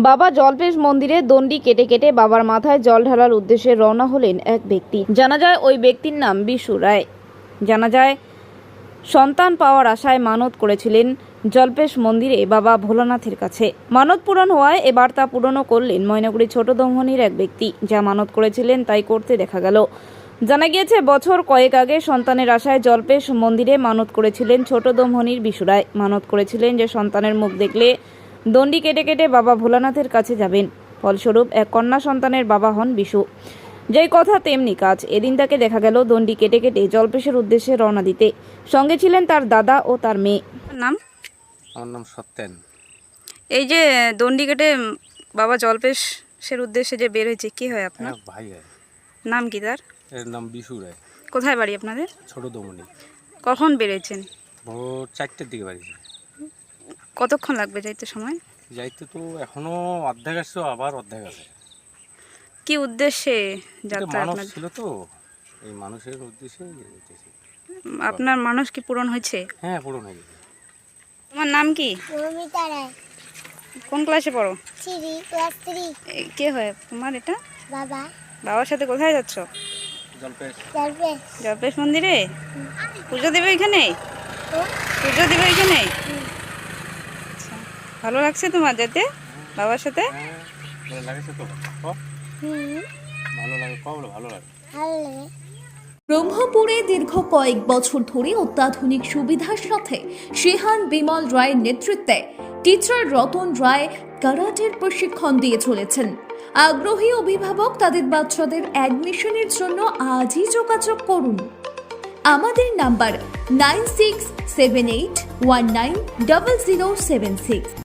বাবা জল্পেশ মন্দিরে দণ্ডি কেটে কেটে বাবার মাথায় জল ঢালার উদ্দেশ্যে রওনা হলেন এক ব্যক্তি। জানা যায় ওই ব্যক্তির নাম বিশু রায়। জানা যায় সন্তান পাওয়ার আশায় মানত করেছিলেন জল্পেশ মন্দিরে বাবা ভোলানাথের কাছে। মানত পূরণ হওয়ায় এবার তা পূরণও করলেন ময়নাগুড়ি ছোট দমহনির এক ব্যক্তি। যা মানত করেছিলেন তাই করতে দেখা গেল। জানা গিয়েছে বছর কয়েক আগে সন্তানের আশায় জল্পেশ মন্দিরে মানত করেছিলেন ছোট দমহনির বিশু রায়। মানত করেছিলেন যে সন্তানের মুখ দেখলে দণ্ডি কেটে কেটে বাবা ভোলানাথের কাছে যাবেন। ফলস্বরূপ এক কন্যা সন্তানের বাবা হন বিশু। যেই কথা তেমনি কাজ। এদিন তাকে দেখা গেল দণ্ডি কেটে কেটে জল্পেশের উদ্দেশ্যে রওনা দিতে। সঙ্গে ছিলেন তার দাদা ও তার মেয়ে। নাম? আমার নাম সত্যেন। এই যে দণ্ডি কেটে বাবা জল্পেশের উদ্দেশ্যে যে বের হয়েছে, কি হয় আপনার? ভাই হয়। নাম কি তার? এর নাম বিশু রায়। কোথায় বাড়ি আপনাদের? ছোট দমনি। কখন বেরিয়েছেন? ভোর 4টের দিকে বাড়িছে। কতক্ষণ লাগবে যাইতে সময়? যাইতে তো এখনো অর্ধেক আসছে, আবার অর্ধেক আছে। কি উদ্দেশ্যে যাত্রা মানুষ আপনার? ছিল তো, এই মানুষের উদ্দেশ্যে যেতেছি। আপনার মানুষ কি পূরণ হয়েছে? হ্যাঁ, পূরণ হয়ে গেছে। তোমার নাম কি? মমিতা রায়। কোন ক্লাসে পড়ো? ক্লাস 3। কে হয় তোমার এটা? বাবা। বাবার সাথে কোথায় যাচ্ছ? জলপেশ। জল্পেশ। জল্পেশ মন্দিরে পুজো দেবে এখানে? পুজো দেবে এখানে? আচ্ছা, ভালো লাগছে তোমার যেতে বাবার সাথে? হ্যাঁ, ভালো লাগছে তো। ভালো লাগে, কবে ভালো লাগে। ভালো লাগে। ব্রহ্মপুরে দীর্ঘ কয়েক বছর ধরে অত্যাধুনিক সুবিধার সাথে শেহান বিমল রায়ের নেতৃত্বে টিচার রতন রায় কারাটের প্রশিক্ষণ দিয়ে চলেছেন। আগ্রহী অভিভাবক তাদের বাচ্চাদের অ্যাডমিশনের জন্য আজই যোগাযোগ করুন। আমাদের নাম্বার 9678190076।